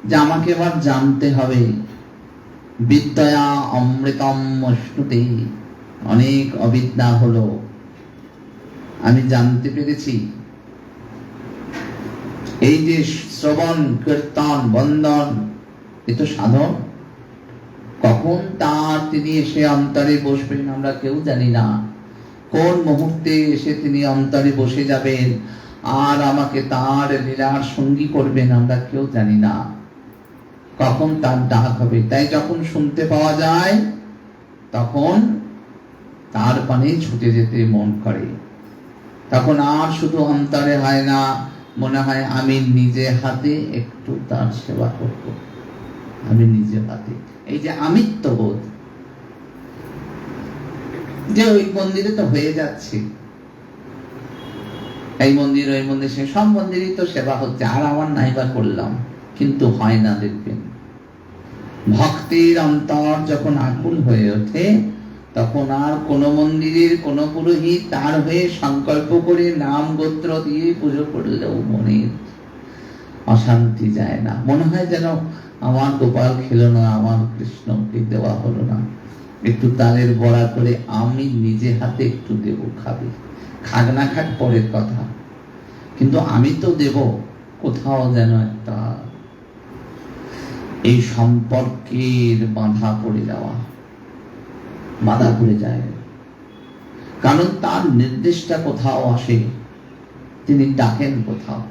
যে আমাকে এবার জানতে হবে। বিদ্যা অমৃতম অশ্নুতে, অনেক অবিদ্যা হলো, আমি জানতে পেরেছি এই যে শ্রবণ কীর্তন বন্দন এ তো সাধন। কখন তার তিনি এসে অন্তরে বসবেন আমরা কেউ জানি না, কোন মুহূর্তে এসে তিনি অন্তরে বসে যাবেন আর আমাকে তার লীলার সঙ্গী করবেন আমরা কেউ জানি না, কখন তার ডাক হবে। তাই যখন শুনতে পাওয়া যায় তখন তার পানে ছুটে যেতে মন করে। তখন আর শুধু অন্তরে হয় না, মনে হয় আমি নিজে হাতে একটু তার সেবা করব, আমি নিজে হাতে। এই যে আমিত্ববোধ, যে ওই মন্দিরে তো হয়ে যাচ্ছে, এই মন্দির ওই মন্দির, সে সব মন্দিরই তো সেবা হচ্ছে, আর আমার নাইবা করলাম, কিন্তু হয় না। দেখবেন ভক্তির অন্তর যখন আকুল হয়ে ওঠে তখন আর কোন মন্দিরের কোন পুরোহিত তার হয়ে সংকল্প করে নাম গোত্র দিয়ে পুজো করলেও মনের অশান্তি যায় না। মনে হয় যেন আমার গোপাল খেলো না, আমার কৃষ্ণকে দেওয়া হলো না। একটু তালের বড়া করে আমি নিজে হাতে একটু দেব, খাবে, খাক না খাক পরের কথা, কিন্তু আমি তো দেব। কোথাও যেন একটা এই সম্পর্কের বাধা পড়ে যাওয়া, বাধা পড়ে যায়। কারণ তার নির্দেশটা কোথাও আসে, তিনি ডাকেন কোথাও,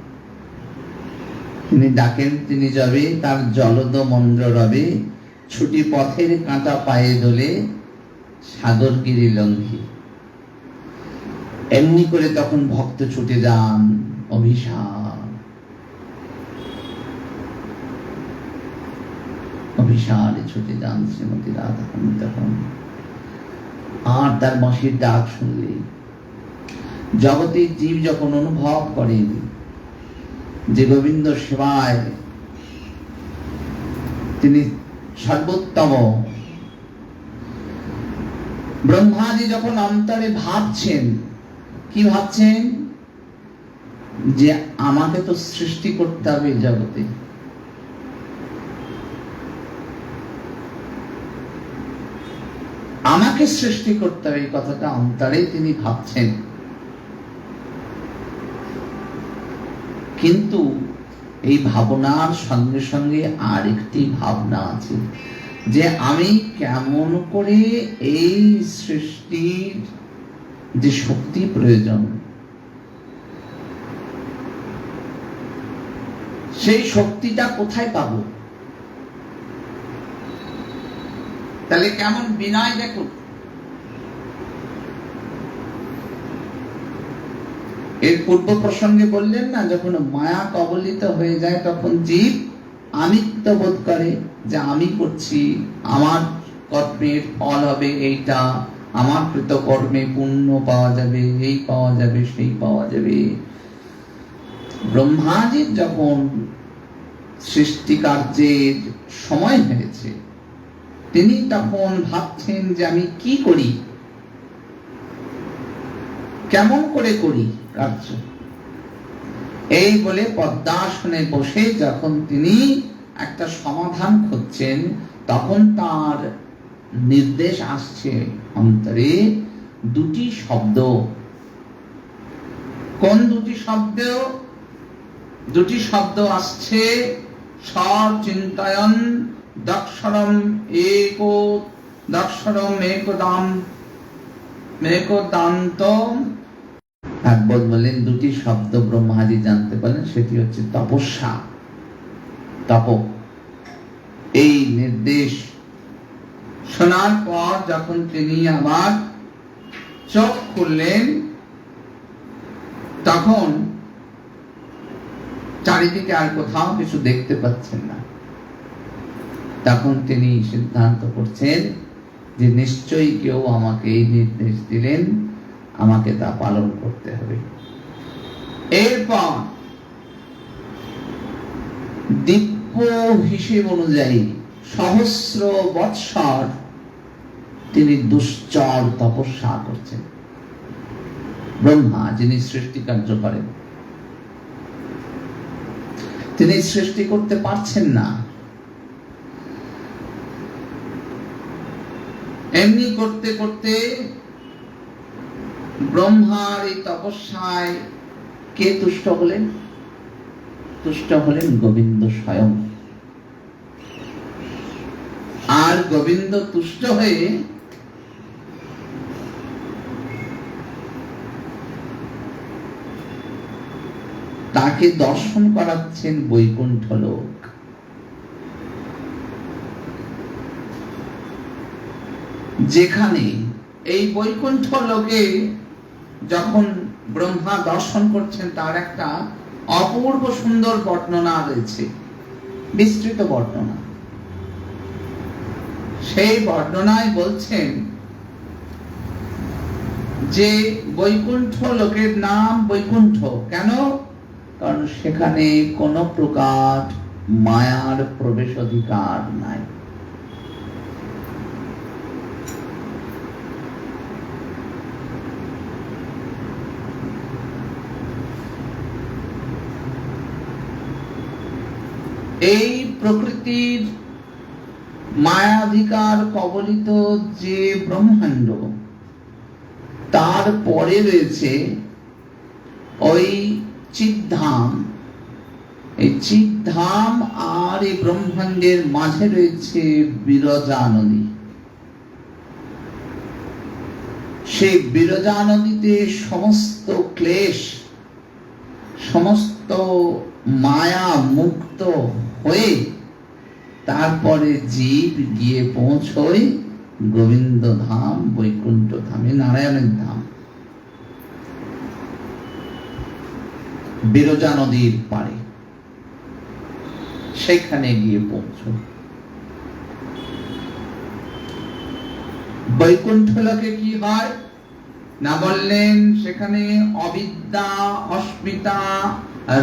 তিনি ডাকেন, তিনি যাবে তার জলদ মন্দ্র রবে, ছুটি পথের কাঁটা পায়ে দোলে সাগরগিরি লঙ্ঘি। এমনি করে তখন ভক্ত ছুটে যান অভিসারে ছুটে যান শ্রীমতী রাধারানী। তখন আর তার বাঁশির ডাক শুনলে জগতের জীব যখন অনুভব করেন যে গোবিন্দ সেবায় তিনি সর্বোত্তম, ব্রহ্মাজি যখন অন্তরে ভাবছেন, কি ভাবছেন, যে আমাকে তো সৃষ্টি করতে হবে জগতে, আমাকে সৃষ্টি করতে হবে, এই কথাটা অন্তরে তিনি ভাবছেন। কিন্তু এই ভাবনার সঙ্গে সঙ্গে আরেকটি ভাবনা আছে, যে আমি কেমন করে এই সৃষ্টির যে শক্তি প্রয়োজন, সেই শক্তিটা কোথায় পাবো। তাহলে কেমন বিনয় দেখুন। এর পূর্ব প্রসঙ্গে বললেন না, যখন মায়া কবলিত হয়ে যায় তখন জীব আমিত্ব বোধ করে, যে আমি করছি, আমার কর্মের ফল হবে এইটা, আমার কৃতকর্মে পুণ্য পাওয়া যাবে, এই পাওয়া যাবে, সেই পাওয়া যাবে। ব্রহ্মাজির যখন সৃষ্টি কার্যের সময় হয়েছে, তিনি তখন ভাবছেন যে আমি কি করি, কেমন করে করি কার্য। এই বলে পদ্মাসনে বসে যখন তিনি একটা সমাধান খুঁজছেন, তখন তার নির্দেশ আসছে অন্তরে দুটি শব্দ। কোন দুটি শব্দ? দুটি শব্দ আসছে, সচিন্তয়ন দক্ষরম एको দক্ষরম একদাম একদান্তম। ভাগবত বলেন দুটি শব্দ ব্রহ্মাজি জানতে পারলেন, সেটি হচ্ছে তপস্যা, তপ। এই নির্দেশ শোনার পর যখন তিনি আবার চোখ খুললেন, তখন চারিদিকে আর কোথাও কিছু দেখতে পাচ্ছেন না। তখন তিনি সিদ্ধান্ত করছেন যে নিশ্চয়ই কেউ আমাকে এই নির্দেশ দিলেন, আমাকে তা পালন করতে হবে। এরপর দিব্য হিসেব অনুযায়ী সহস্র বৎসর তিনি দুশ্চর তপস্যা করছেন। ব্রহ্মা যিনি সৃষ্টি কার্য করেন, তিনি সৃষ্টি করতে পারছেন না। এমনি করতে করতে ব্রহ্মার এই তপস্যায় কে তুষ্ট হলেন? তুষ্ট হলেন গোবিন্দ স্বয়ং। আর গোবিন্দ তুষ্ট হয়ে তাকে দর্শন করাচ্ছেন বৈকুণ্ঠ লোক। যেখানে এই বৈকুণ্ঠ লোকে যখন ব্রহ্মা দর্শন করছেন, তার একটা অপূর্ব সুন্দর বর্ণনা রয়েছে, বিস্তৃত বর্ণনা। সেই বর্ণনায় বলছেন যে বৈকুণ্ঠ লোকের নাম বৈকুণ্ঠ কেন? কারণ সেখানে কোন প্রকার মায়ার প্রবেশ অধিকার নাই। এই প্রকৃতির মায়াধিকার কবলিত যে ব্রহ্মাণ্ড, তার পরে রয়েছে ওই চিদ্ধাম। এই চিদ্ধাম আর এই ব্রহ্মাণ্ডের মাঝে রয়েছে বিরজা নদী। সেই বিরজা নদীতে সমস্ত ক্লেশ, সমস্ত মায়া মুক্ত হয়ে তারপরে জীব গিয়ে পৌঁছয় গোবিন্দ ধাম, বৈকুণ্ঠ ধামে, নারায়ণের ধাম। বিরজা নদীর পাড়ে সেখানে গিয়ে পৌঁছয়। বৈকুণ্ঠ লোকে কি হয় না বললেন, সেখানে অবিদ্যা, অস্মিতা,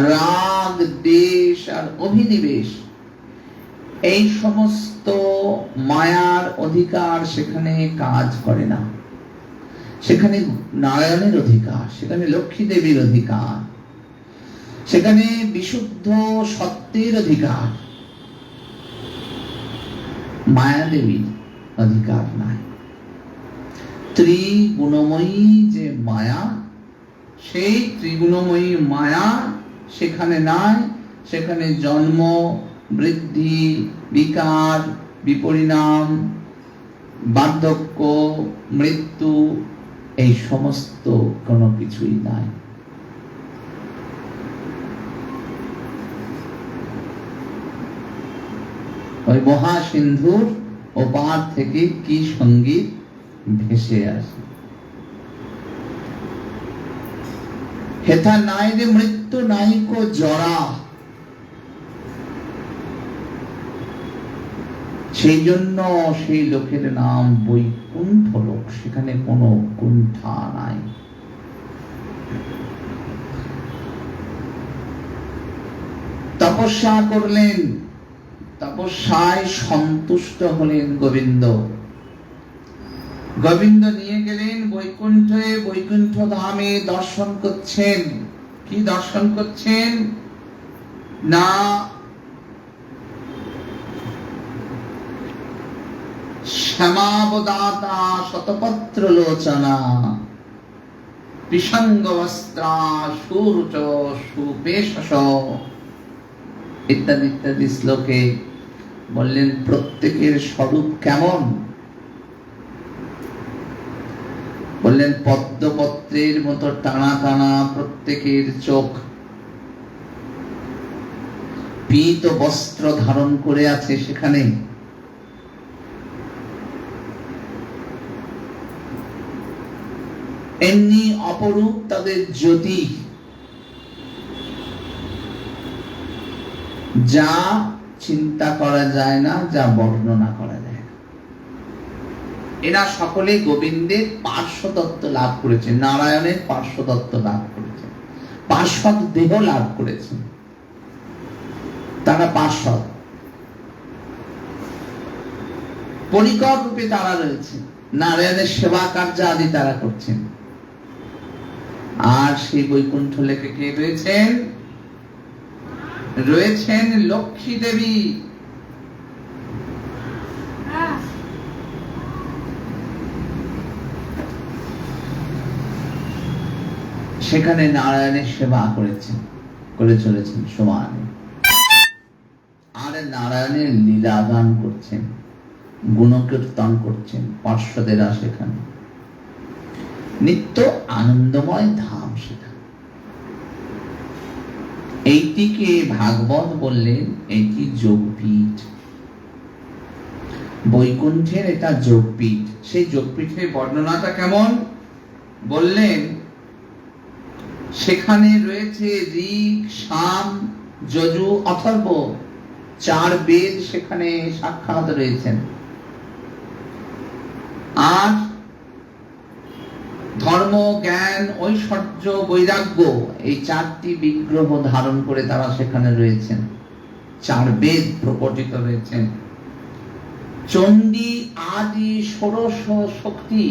রাগ, দেশ আর অভিনিবেশ, এই সমস্ত মায়ার অধিকার সেখানে কাজ করে না। সেখানে নারায়ণের অধিকার, সেখানে লক্ষ্মী দেবীর অধিকার, সেখানে বিশুদ্ধ সত্যের অধিকার, মায়া দেবীর অধিকার নাই। ত্রিগুণময়ী যে মায়া, সেই ত্রিগুণময়ী মায়া সেখানে নাই। সেখানে জন্ম, বৃদ্ধি, বিকার, বিপরিণাম, বার্ধক্য, মৃত্যু, এই সমস্ত কোনো কিছুই নাই। ওই মহাসিন্ধুর ওপার থেকে কি সঙ্গীত ভেসে আসে। হেথা নাই রে মৃত্যু নাইকো জরা, সেই জন্য সেই লোকের নাম বৈকুণ্ঠ লোক, সেখানে কোনো কুণ্ঠা নাই। তপস্যা করলেন, তপস্যায় সন্তুষ্ট হলেন গোবিন্দ। গোবিন্দ নিয়ে গেলেন বৈকুণ্ঠে, বৈকুণ্ঠ ধামে দর্শন করছেন। কি দর্শন করছেন না, শ্যামাবদাতা শতপত্র লোচনা, পিশঙ্গ বস্ত্রা সুরুচ সুপেশস ইত্যাদি ইত্যাদি শ্লোকে বললেন প্রত্যেকের স্বরূপ কেমন। বললেন পদ্মপত্রের মতো টানা টানা প্রত্যেকের চোখ, পীত বস্ত্র ধারণ করে আছে সেখানে। এমনি অপরূপ তাদের জ্যোতি, যা চিন্তা করা যায় না, যা বর্ণনা করা যায় না। এরা সকলে গোবিন্দের পার্শ্বদত্ত লাভ করেছেন, নারায়ণের পার্শ্বদত্ত লাভ করেছেন, পার্শ্বদ দেহ লাভ করেছেন। তারা পার্শ্বদ, পরিকর রূপে তারা রয়েছে, নারায়ণের সেবা কার্য আদি তারা করছেন। আর সেই বৈকুণ্ঠ লেখে কে রয়েছেন? রয়েছেন লক্ষ্মী দেবী। সেখানে নারায়ণের সেবা করেছেন, করে চলেছেন সমানে। আর নারায়ণের লীলা গান করছেন, গুণকীর্তন করছেন পার্শ্বদেরা। সেখানে নিত্য আনন্দময় ধাম সেটা। এইটিকে ভাগবত বললেন এটি যোগপীঠ। বৈকুণ্ঠের এটা যোগপীঠ। সেই যোগপীঠের বর্ণনাটা কেমন বললেন? সেখানে রয়েছে ঋক, সাম, যজু, অথর্ব, 4 বেদ সেখানে সাক্ষাৎ রয়েছেন। আর ধর্ম, জ্ঞান, ঐশ্বর্য, বৈরাগ্য, এই 4টি বিগ্রহ ধারণ করে তারা সেখানে রয়েছেন। 4 বেদ প্রকটিত রয়েছেন। চণ্ডী আদি ষোড়শ শক্তি,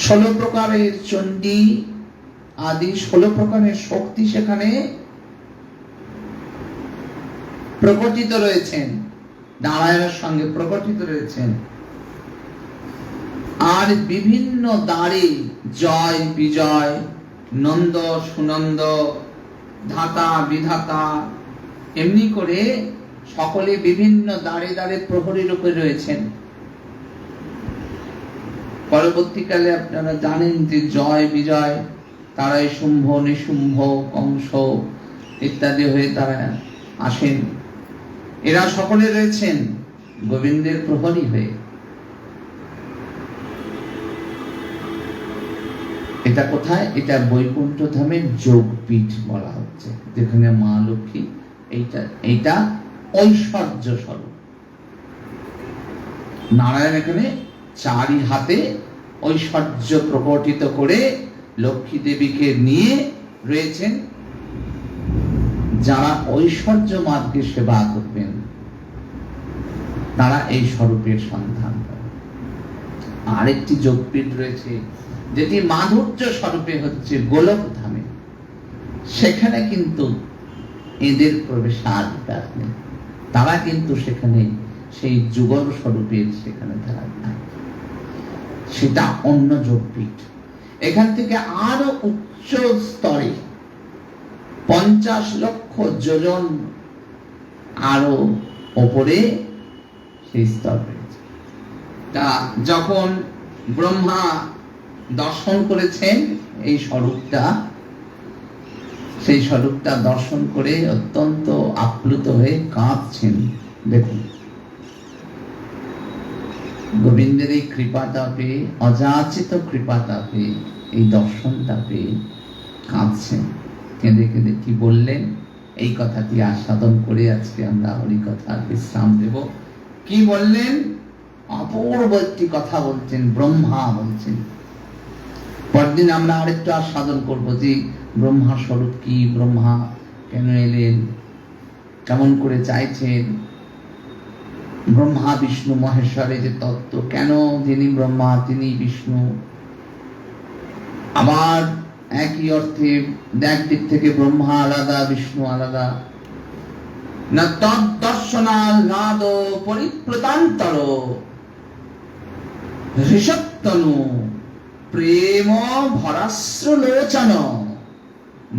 16 প্রকারের চণ্ডী আদি 16 প্রকারের শক্তি সেখানে প্রকটিত রয়েছেন, নারায়ণের সঙ্গে প্রকটিত রয়েছেন। আর বিভিন্ন দ্বারে জয়, বিজয়, নন্দ, সুনন্দ, ধাতা, বিধাতা, এমনি করে সকলে বিভিন্ন দ্বারে দ্বারে প্রহরী রূপে রয়েছেন। পরবর্তীকালে আপনারা জানেন যে জয়, বিজয়, তারাই শুম্ভ, নিশুম্ভ, কংস ইত্যাদি হয়ে তারা আসেন। এরা সকলে রয়েছেন গোবিন্দের প্রহরী হয়ে। এটা কোথায়? এটা বৈকুণ্ঠ ধামের যোগপীঠ বলা হচ্ছে, যেখানে মা লক্ষ্মী এইটা ঐশ্বর্য স্বরূপ। নারায়ণ এখানে 4 হাতে ঐশ্বর্য প্রকটিত করে লক্ষ্মী দেবীকে নিয়ে রয়েছেন। যারা ঐশ্বর্য মার্গে সেবা করবেন তারা এই স্বরূপের সন্ধান পাবে। আরেকটি যোগপীঠ রয়েছে যেটি মাধুর্য স্বরূপে হচ্ছে গোলক ধামে। সেখানে কিন্তু এদের প্রবেশাধিকার নেই, তারা কিন্তু সেখানে সেই যুগল স্বরূপের সেখানে তারা নাই, সেটা অন্য যোগপীঠ। এখান থেকে আরো উচ্চ স্তরে 50 লক্ষ যোজন আরো ওপরে সেই স্তর রয়েছে। তা যখন ব্রহ্মা দর্শন করেছেন এই স্বরূপটা, সেই স্বরূপটা দর্শন করে অত্যন্ত আপ্লুত হয়ে কাঁদছেন। দেখুন গোবিন্দের এই কৃপাটা পেয়ে, অযাচিত কৃপাটা পেয়ে, এই দর্শনটা পেয়ে কাঁদছেন। কেঁদে কেঁদে কি বললেন এই কথাটি আস্বাদন করে আজকে আমরা হরিকথার বিশ্রাম দেব। কি বললেন? অপূর্ব একটি কথা বলছেন, ব্রহ্মা বলছেন। পরদিন আমরা আরেকটু আস্বাদন করবো যে ব্রহ্মা স্বরূপ কি, ব্রহ্মা কেন এলেন, কেমন করে চাইছেন, ব্রহ্মা বিষ্ণু মহেশ্বরের যে তত্ত্ব, কেন যিনি ব্রহ্মা তিনি বিষ্ণু। আবার একই অর্থে একদিক থেকে ব্রহ্মা আলাদা, বিষ্ণু আলাদা। না তদ্দর্শনাল নাদ পরিপ্লুতান্তর ঋষত্তনু প্রেম ভরাশ্রুলোচন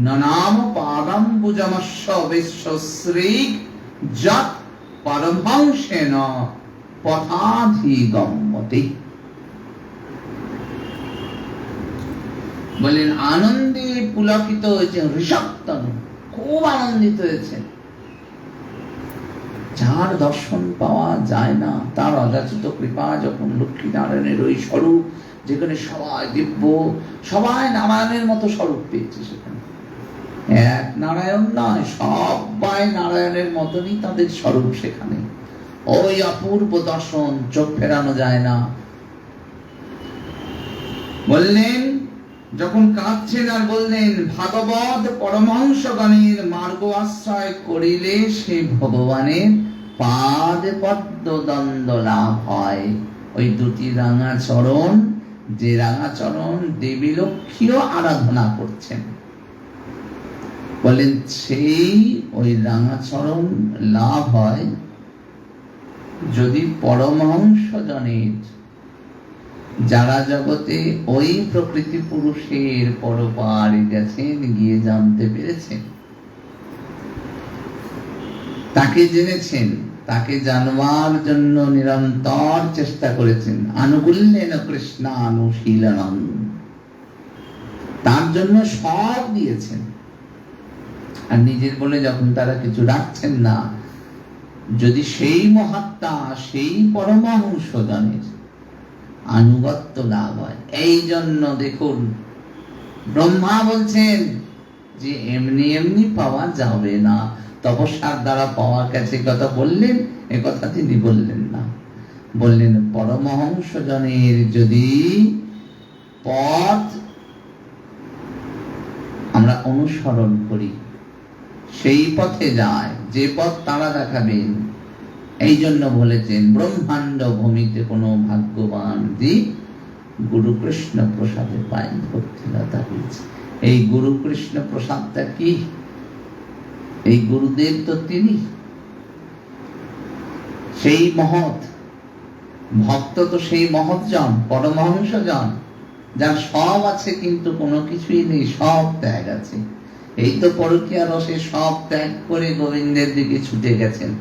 ননাম পাদাম্বুজমস্য বিশ্বশ্রী যৎ পরমহংসেন পথাধিগম্যতে। বলেন আনন্দে পুলকিত হয়েছেন ঋষভতনু, খুব আনন্দিত হয়েছেন। যার দর্শন পাওয়া যায় না, তার অযাচিত কৃপা যখন লক্ষ্মী নারায়ণের ওই স্বরূপ, যেখানে সবাই দিব্য, সবাই নারায়ণের মতো স্বরূপ পেয়েছে, সেখানে এক নারায়ণ নয়, সবাই নারায়ণের মতনই তাদের স্বরূপ সেখানে। ওই অপূর্ব দর্শন, চোখ ফেরানো যায় না। বললেন যখন কাঁদছেন আর বললেন ভাগবত পরমহংসগণের মার্গ আশ্রয় করিলে সে ভগবানের পাদ পদ্ম দ্বন্দ্ব লাভ হয়। ওই দুটি রাঙা চরণ, যে রাঙা চরণ দেবী লক্ষ্মীও আরাধনা করছেন, বলেন সেই ওই রাঙা চরণ লাভ হয় যদি পরমহংসজনের, যারা জগতে ওই প্রকৃতি পুরুষের পরপারে গেছেন, গিয়ে জানতে পেরেছেন, তাকে জেনেছেন, তাকে জানবার জন্য নিরন্তর চেষ্টা করেছেন, আনুকূল্যেন কৃষ্ণানুশীলনম, তার জন্য সব দিয়েছেন। আর নিজের বলে যখন তারা কিছু রাখছেন না, যদি সেই মহাত্মা, সেই পরমহংসজনের আনুগত্য লাভ হয়। এই জন্য দেখুন ব্রহ্মা বলছেন যে এমনি এমনি পাওয়া যাবে না, তপস্যার দ্বারা পাওয়া গেছে কথা বললেন, এ কথা তিনি বললেন না। বললেন পরমহংসজনের যদি পথ আমরা অনুসরণ করি, সেই পথে যায়, যে পথ তারা দেখাবেন। এই জন্য বলেছেন ব্রহ্মাণ্ড ভূমিতে কোনো ভাগ্যবান দ্বীপ গুরু কৃষ্ণ প্রসাদে পায় ভক্তিলতা হয়েছে। এই গুরু কৃষ্ণ প্রসাদটা কি? এই গুরুদেব তো তিনি, সেই মহৎ ভক্ত, তো সেই মহৎ জন, পরমহংস জন, যার সব আছে কিন্তু কোনো কিছুই নেই, সব ত্যাগ আছে। এই তো পরকীয়া রসে সব ত্যাগ করে গোবিন্দের দিকে ছুটে গেছেন।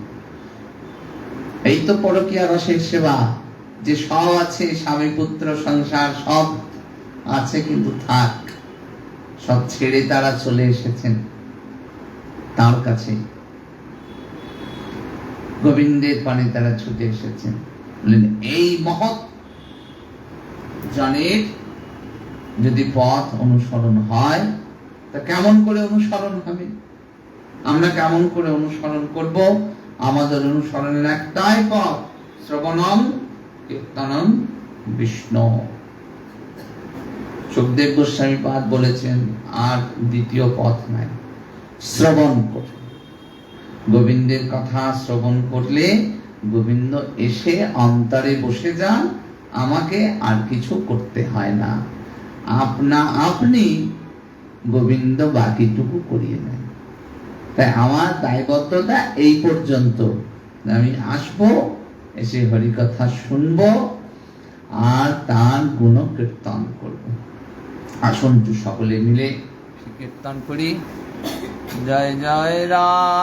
এই তো পরকীয়া রসের সেবা, যে সব আছে, স্বামী পুত্র সংসার সব আছে, কিন্তু থাক, সব ছেড়ে তারা চলে এসেছেন তার কাছে, গোবিন্দের পানে তারা ছুটে এসেছেন। বললেন এই মহৎ জনের যদি পথ অনুসরণ হয়, তা কেমন করে অনুসরণ হবে? আমরা কেমন করে অনুসরণ করব? আমাদের অনুসরণের একটাই পথ, শ্রবণম কীর্তনম বিষ্ণু। সুখদেব গোস্বামী পাদ বলেছেন আর দ্বিতীয় পথ নাই, শ্রবণ করুন। গোবিন্দের কথা শ্রবণ করলে গোবিন্দ এসে অন্তরে বসে যান, আমাকে আর কিছু করতে হয় না, আপনি গোবিন্দ বাকিটুকু করিয়ে নেন। তাই আমার দায়বদ্ধতা এই পর্যন্ত, আমি আসবো, এসে হরিকথা শুনবো আর তার গুণ কীর্তন করবো। আসুন সকলে মিলে কীর্তন করি। জয় জয় রাম।